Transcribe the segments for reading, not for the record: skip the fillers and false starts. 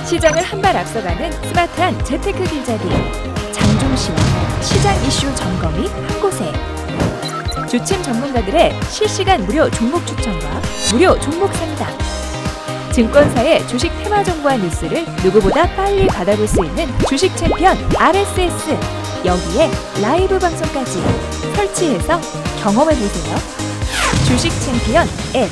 시장을 한 발 앞서가는 스마트한 재테크 길잡이 장종시와 시장 이슈 점검이 한 곳에 주침 전문가들의 실시간 무료 종목 추천과 무료 종목 상담 증권사의 주식 테마 정보와 뉴스를 누구보다 빨리 받아볼 수 있는 주식 챔피언 RSS 여기에 라이브 방송까지 설치해서 경험해보세요. 주식 챔피언 앱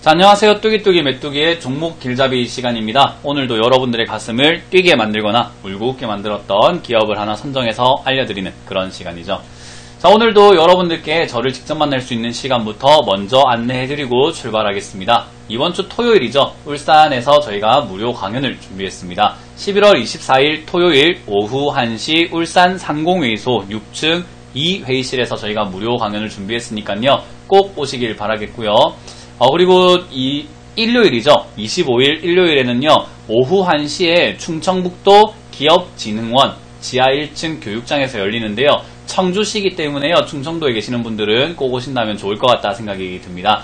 자, 안녕하세요. 뚜기뚜기 메뚜기의 종목 길잡이 시간입니다. 오늘도 여러분들의 가슴을 뛰게 만들거나 울고 웃게 만들었던 기업을 하나 선정해서 알려드리는 그런 시간이죠. 자, 오늘도 여러분들께 저를 직접 만날 수 있는 시간부터 먼저 안내해드리고 출발하겠습니다. 이번 주 토요일이죠. 울산에서 저희가 무료 강연을 준비했습니다. 11월 24일 토요일 오후 1시 울산 상공회의소 6층 2회의실에서 저희가 무료 강연을 준비했으니까요. 꼭 오시길 바라겠고요. 그리고 이 일요일이죠. 25일 일요일에는요. 오후 1시에 충청북도 기업진흥원 지하 1층 교육장에서 열리는데요. 청주시기 때문에요. 충청도에 계시는 분들은 꼭 오신다면 좋을 것 같다 생각이 듭니다.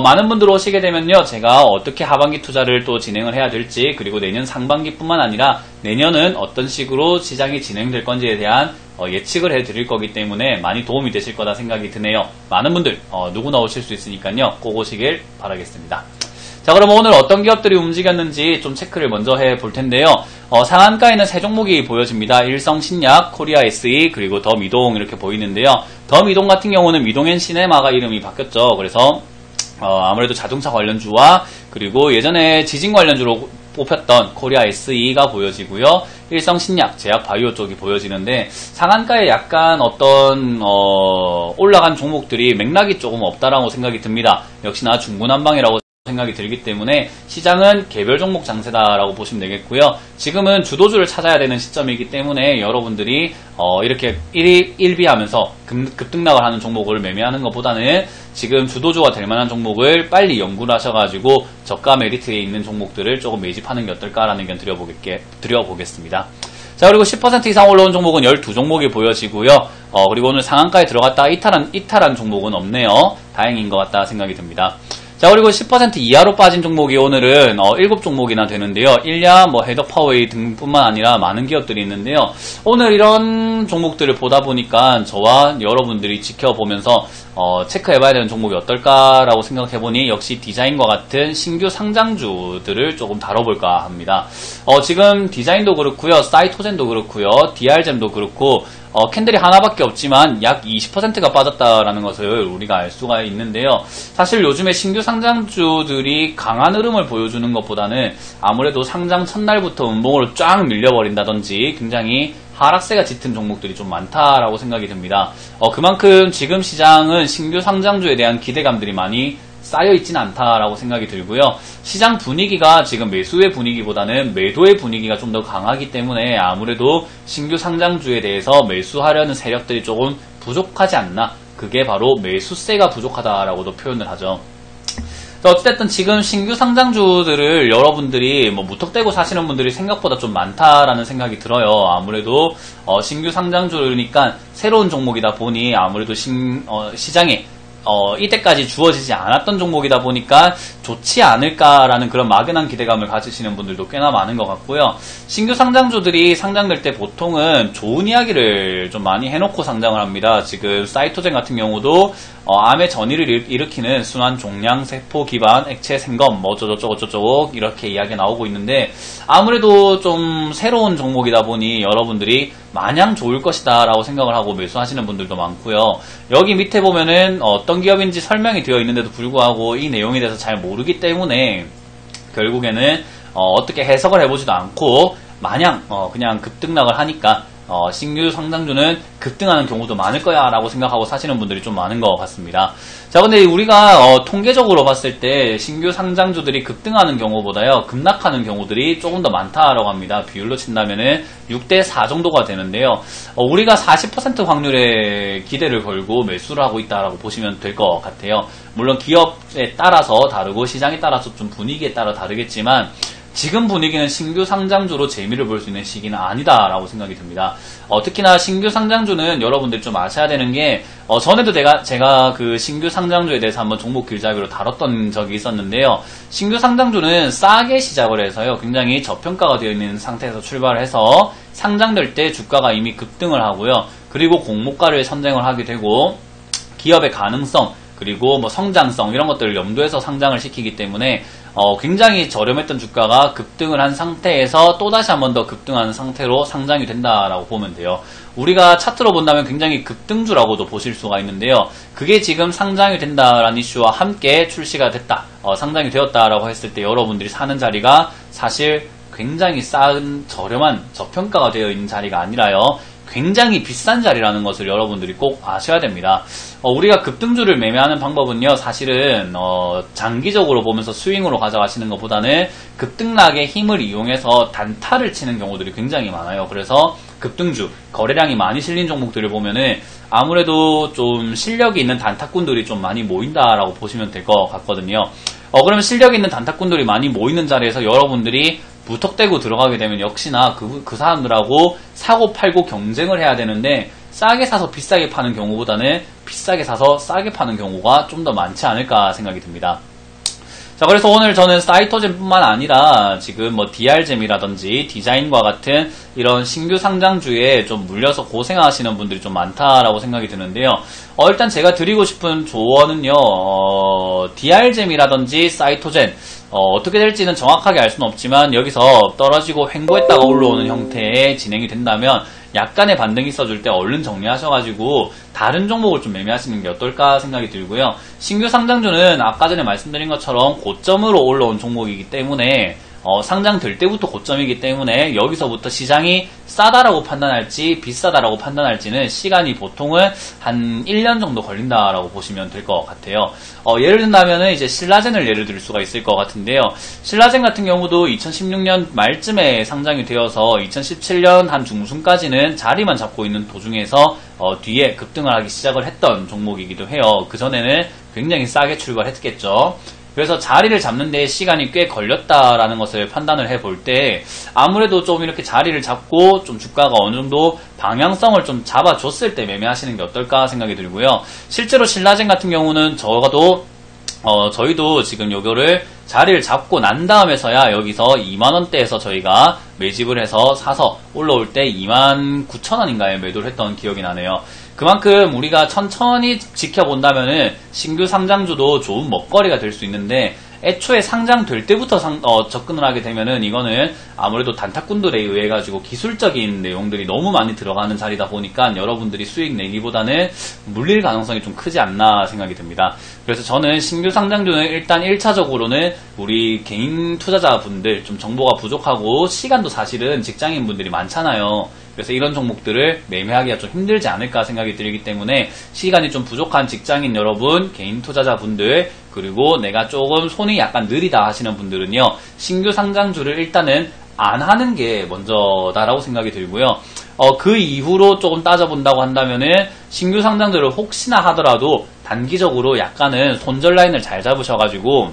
많은 분들 오시게 되면요. 제가 어떻게 하반기 투자를 또 진행을 해야 될지 그리고 내년 상반기뿐만 아니라 내년은 어떤 식으로 시장이 진행될 건지에 대한 예측을 해드릴 거기 때문에 많이 도움이 되실 거다 생각이 드네요. 많은 분들 누구나 오실 수 있으니까요. 꼭 오시길 바라겠습니다. 자, 그럼 오늘 어떤 기업들이 움직였는지 좀 체크를 먼저 해볼 텐데요. 상한가에는 세 종목이 보여집니다. 일성신약, 코리아 SE, 그리고 더 미동 이렇게 보이는데요. 더 미동 같은 경우는 미동앤 시네마가 이름이 바뀌었죠. 그래서 아무래도 자동차 관련주와 그리고 예전에 지진 관련주로 뽑혔던 코리아 SE가 보여지고요. 일성신약, 제약바이오 쪽이 보여지는데 상한가에 약간 어떤 올라간 종목들이 맥락이 조금 없다라고 생각이 듭니다. 역시나 중구난방이라고 생각이 들기 때문에 시장은 개별 종목 장세다라고 보시면 되겠고요. 지금은 주도주를 찾아야 되는 시점이기 때문에 여러분들이 이렇게 일비하면서 급등락을 하는 종목을 매매하는 것보다는 지금 주도주가 될 만한 종목을 빨리 연구를 하셔가지고 저가 메리트에 있는 종목들을 조금 매집하는 게 어떨까라는 의견 드려보겠습니다. 자, 그리고 10% 이상 올라온 종목은 12종목이 보여지고요. 그리고 오늘 상한가에 들어갔다 이탈한 종목은 없네요. 다행인 것 같다 생각이 듭니다. 자, 그리고 10% 이하로 빠진 종목이 오늘은 7종목이나 되는데요. 일야, 헤더파워웨이 등뿐만 아니라 많은 기업들이 있는데요. 오늘 이런 종목들을 보다 보니까 저와 여러분들이 지켜보면서 체크해봐야 되는 종목이 어떨까라고 생각해보니 역시 디자인과 같은 신규 상장주들을 조금 다뤄볼까 합니다. 지금 디자인도 그렇고요. 사이토젠도 그렇고요. DR잼도 그렇고 캔들이 하나밖에 없지만 약 20%가 빠졌다라는 것을 우리가 알 수가 있는데요. 사실 요즘에 신규 상장주들이 강한 흐름을 보여주는 것보다는 아무래도 상장 첫날부터 음봉으로 쫙 밀려버린다든지 굉장히 하락세가 짙은 종목들이 좀 많다라고 생각이 듭니다. 그만큼 지금 시장은 신규 상장주에 대한 기대감들이 많이 쌓여있진 않다라고 생각이 들고요. 시장 분위기가 지금 매수의 분위기보다는 매도의 분위기가 좀 더 강하기 때문에 아무래도 신규 상장주에 대해서 매수하려는 세력들이 조금 부족하지 않나. 그게 바로 매수세가 부족하다라고도 표현을 하죠. 어쨌든 지금 신규 상장주들을 여러분들이 무턱대고 사시는 분들이 생각보다 좀 많다라는 생각이 들어요. 아무래도 신규 상장주니까 새로운 종목이다 보니 아무래도 시장에 이때까지 주어지지 않았던 종목이다 보니까 좋지 않을까라는 그런 막연한 기대감을 가지시는 분들도 꽤나 많은 것 같고요. 신규 상장주들이 상장될 때 보통은 좋은 이야기를 좀 많이 해놓고 상장을 합니다. 지금 사이토젠 같은 경우도 암의 전이를 일으키는 순환 종양 세포 기반 액체 생검 어쩌고저쩌고 이렇게 이야기가 나오고 있는데 아무래도 좀 새로운 종목이다 보니 여러분들이 마냥 좋을 것이다 라고 생각을 하고 매수하시는 분들도 많고요. 여기 밑에 보면은 어떤 기업인지 설명이 되어 있는데도 불구하고 이 내용에 대해서 잘 모르기 때문에 결국에는 어떻게 해석을 해보지도 않고 마냥 그냥 급등락을 하니까 신규 상장주는 급등하는 경우도 많을 거야 라고 생각하고 사시는 분들이 좀 많은 것 같습니다. 자, 근데 우리가 통계적으로 봤을 때 신규 상장주들이 급등하는 경우보다요 급락하는 경우들이 조금 더 많다라고 합니다. 비율로 친다면은 6대4 정도가 되는데요. 우리가 40% 확률의 기대를 걸고 매수를 하고 있다라고 보시면 될 것 같아요. 물론 기업에 따라서 다르고 시장에 따라서 좀 분위기에 따라 다르겠지만 지금 분위기는 신규 상장주로 재미를 볼 수 있는 시기는 아니다라고 생각이 듭니다. 특히나 신규 상장주는 여러분들이 좀 아셔야 되는 게, 전에도 제가 그 신규 상장주에 대해서 한번 종목 길잡이로 다뤘던 적이 있었는데요. 신규 상장주는 싸게 시작을 해서요, 굉장히 저평가가 되어 있는 상태에서 출발을 해서 상장될 때 주가가 이미 급등을 하고요. 그리고 공모가를 선정을 하게 되고, 기업의 가능성, 그리고 뭐 성장성 이런 것들을 염두에서 상장을 시키기 때문에 굉장히 저렴했던 주가가 급등을 한 상태에서 또다시 한 번 더 급등하는 상태로 상장이 된다라고 보면 돼요. 우리가 차트로 본다면 굉장히 급등주라고도 보실 수가 있는데요. 그게 지금 상장이 된다라는 이슈와 함께 출시가 됐다, 상장이 되었다라고 했을 때 여러분들이 사는 자리가 사실 굉장히 싼 저렴한 저평가가 되어 있는 자리가 아니라요, 굉장히 비싼 자리라는 것을 여러분들이 꼭 아셔야 됩니다. 우리가 급등주를 매매하는 방법은요, 사실은 장기적으로 보면서 스윙으로 가져가시는 것보다는 급등락의 힘을 이용해서 단타를 치는 경우들이 굉장히 많아요. 그래서 급등주, 거래량이 많이 실린 종목들을 보면은 아무래도 좀 실력이 있는 단타꾼들이 좀 많이 모인다라고 보시면 될 것 같거든요. 그러면 실력 있는 단타꾼들이 많이 모이는 자리에서 여러분들이 무턱대고 들어가게 되면 역시나 그 사람들하고 사고 팔고 경쟁을 해야 되는데, 싸게 사서 비싸게 파는 경우보다는 비싸게 사서 싸게 파는 경우가 좀 더 많지 않을까 생각이 듭니다. 자, 그래서 오늘 저는 사이토젠 뿐만 아니라 지금 뭐 DR잼이라든지 디자인과 같은 이런 신규 상장주에 좀 물려서 고생하시는 분들이 좀 많다라고 생각이 드는데요. 일단 제가 드리고 싶은 조언은요, DR잼이라든지 사이토젠, 어떻게 될지는 정확하게 알 수는 없지만 여기서 떨어지고 횡보했다가 올라오는 형태의 진행이 된다면 약간의 반등이 있어줄 때 얼른 정리하셔가지고 다른 종목을 좀 매매하시는 게 어떨까 생각이 들고요. 신규 상장주는 아까 전에 말씀드린 것처럼 고점으로 올라온 종목이기 때문에 상장될 때부터 고점이기 때문에 여기서부터 시장이 싸다라고 판단할지 비싸다라고 판단할지는 시간이 보통은 한 1년 정도 걸린다라고 보시면 될 것 같아요. 예를 든다면은 이제 신라젠을 예를 들 수가 있을 것 같은데요. 신라젠 같은 경우도 2016년 말쯤에 상장이 되어서 2017년 한 중순까지는 자리만 잡고 있는 도중에서 뒤에 급등을 하기 시작을 했던 종목이기도 해요. 그전에는 굉장히 싸게 출발했겠죠. 그래서 자리를 잡는 데 시간이 꽤 걸렸다라는 것을 판단을 해볼 때 아무래도 좀 이렇게 자리를 잡고 좀 주가가 어느 정도 방향성을 좀 잡아줬을 때 매매하시는 게 어떨까 생각이 들고요. 실제로 신라젠 같은 경우는 적어도 저희도 지금 요거를 자리를 잡고 난 다음에서야 여기서 2만원대에서 저희가 매집을 해서 사서 올라올 때 29,000원인가에 매도를 했던 기억이 나네요. 그만큼 우리가 천천히 지켜본다면은 신규 상장주도 좋은 먹거리가 될 수 있는데, 애초에 상장될 때부터 접근을 하게 되면은 이거는 아무래도 단타꾼들에 의해 가지고 기술적인 내용들이 너무 많이 들어가는 자리다 보니까 여러분들이 수익 내기보다는 물릴 가능성이 좀 크지 않나 생각이 듭니다. 그래서 저는 신규 상장주는 일단 1차적으로는 우리 개인 투자자분들, 좀 정보가 부족하고 시간도 사실은 직장인분들이 많잖아요. 그래서 이런 종목들을 매매하기가 좀 힘들지 않을까 생각이 들기 때문에 시간이 좀 부족한 직장인 여러분, 개인 투자자분들, 그리고 내가 조금 손이 약간 느리다 하시는 분들은요, 신규 상장주를 일단은 안 하는 게 먼저다라고 생각이 들고요. 그 이후로 조금 따져본다고 한다면은 신규 상장주를 혹시나 하더라도 단기적으로 약간은 손절 라인을 잘 잡으셔가지고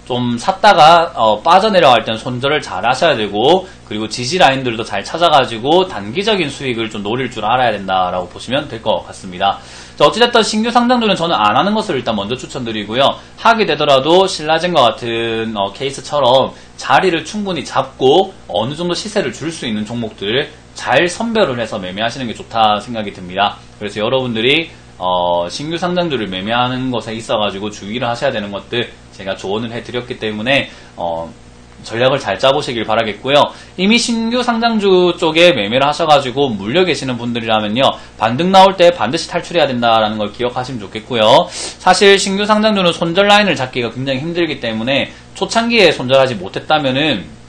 좀 샀다가 빠져내려갈 때는 손절을 잘 하셔야 되고, 그리고 지지 라인들도 잘 찾아가지고 단기적인 수익을 좀 노릴 줄 알아야 된다라고 보시면 될 것 같습니다. 자, 어찌됐든 신규 상장주는 저는 안 하는 것을 일단 먼저 추천드리고요. 하게 되더라도 신라젠과 같은 케이스처럼 자리를 충분히 잡고 어느 정도 시세를 줄 수 있는 종목들을 잘 선별을 해서 매매하시는 게 좋다 생각이 듭니다. 그래서 여러분들이 신규 상장주를 매매하는 것에 있어가지고 주의를 하셔야 되는 것들 제가 조언을 해드렸기 때문에 전략을 잘 짜보시길 바라겠고요. 이미 신규 상장주 쪽에 매매를 하셔가지고 물려 계시는 분들이라면요, 반등 나올 때 반드시 탈출해야 된다라는 걸 기억하시면 좋겠고요. 사실 신규 상장주는 손절 라인을 잡기가 굉장히 힘들기 때문에 초창기에 손절하지 못했다면은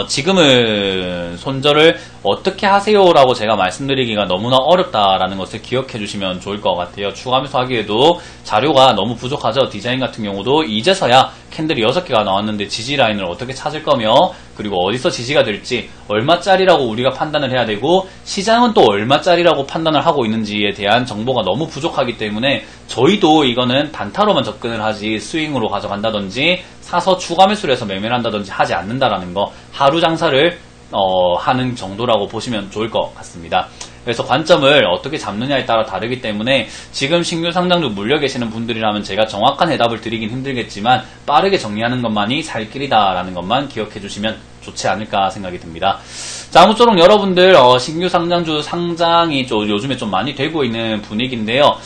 지금은 손절을 어떻게 하세요라고 제가 말씀드리기가 너무나 어렵다라는 것을 기억해 주시면 좋을 것 같아요. 추가 매수하기에도 자료가 너무 부족하죠. 디자인 같은 경우도 이제서야 캔들이 6개가 나왔는데 지지 라인을 어떻게 찾을 거며, 그리고 어디서 지지가 될지 얼마짜리라고 우리가 판단을 해야 되고, 시장은 또 얼마짜리라고 판단을 하고 있는지에 대한 정보가 너무 부족하기 때문에 저희도 이거는 단타로만 접근을 하지 스윙으로 가져간다든지 사서 추가 매수를 해서 매매를 한다든지 하지 않는다라는 거, 하루 장사를 하는 정도라고 보시면 좋을 것 같습니다. 그래서 관점을 어떻게 잡느냐에 따라 다르기 때문에 지금 신규 상장주 물려 계시는 분들이라면 제가 정확한 해답을 드리긴 힘들겠지만 빠르게 정리하는 것만이 살 길이다라는 것만 기억해 주시면 좋지 않을까 생각이 듭니다. 자, 아무쪼록 여러분들 신규 상장주 상장이 요즘에 좀 많이 되고 있는 분위기인데요.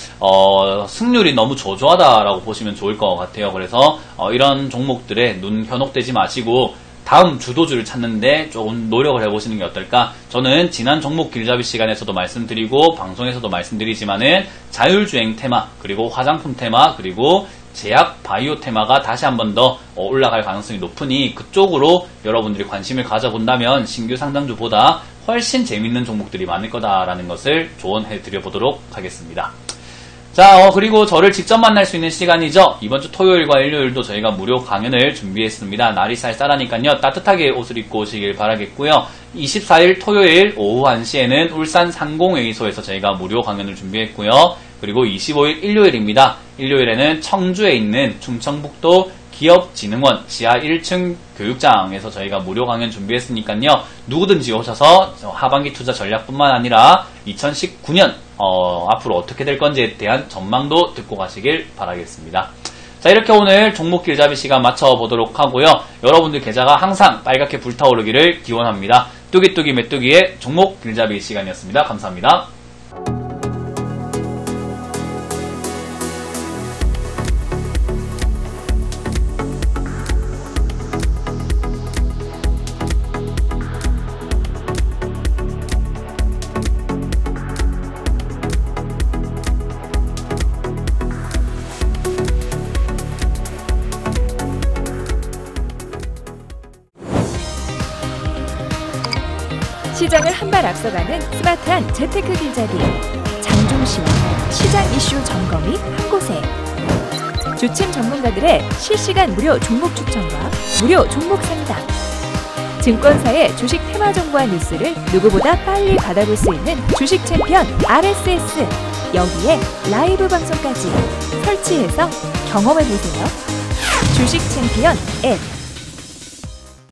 승률이 너무 저조하다라고 보시면 좋을 것 같아요. 그래서 이런 종목들에 눈 현혹되지 마시고 다음 주도주를 찾는데 조금 노력을 해보시는 게 어떨까? 저는 지난 종목 길잡이 시간에서도 말씀드리고 방송에서도 말씀드리지만은 자율주행 테마, 그리고 화장품 테마, 그리고 제약 바이오 테마가 다시 한 번 더 올라갈 가능성이 높으니 그쪽으로 여러분들이 관심을 가져본다면 신규 상장주보다 훨씬 재밌는 종목들이 많을 거다라는 것을 조언해 드려보도록 하겠습니다. 자, 그리고 저를 직접 만날 수 있는 시간이죠. 이번 주 토요일과 일요일도 저희가 무료 강연을 준비했습니다. 날이 쌀쌀하니까요. 따뜻하게 옷을 입고 오시길 바라겠고요. 24일 토요일 오후 1시에는 울산 상공회의소에서 저희가 무료 강연을 준비했고요. 그리고 25일 일요일입니다. 일요일에는 청주에 있는 충청북도 기업진흥원 지하 1층 교육장에서 저희가 무료 강연 준비했으니까요. 누구든지 오셔서 하반기 투자 전략뿐만 아니라 2019년 앞으로 어떻게 될 건지에 대한 전망도 듣고 가시길 바라겠습니다. 자, 이렇게 오늘 종목 길잡이 시간 마쳐보도록 하고요. 여러분들 계좌가 항상 빨갛게 불타오르기를 기원합니다. 뚜기뚜기 메뚜기의 종목 길잡이 시간이었습니다. 감사합니다. 시장을 한 발 앞서가는 스마트한 재테크 길잡이 장종시와 시장 이슈 점검이 한 곳에 주침 전문가들의 실시간 무료 종목 추천과 무료 종목 상담, 증권사의 주식 테마 정보와 뉴스를 누구보다 빨리 받아볼 수 있는 주식 챔피언 RSS, 여기에 라이브 방송까지 설치해서 경험해보세요. 주식 챔피언 앱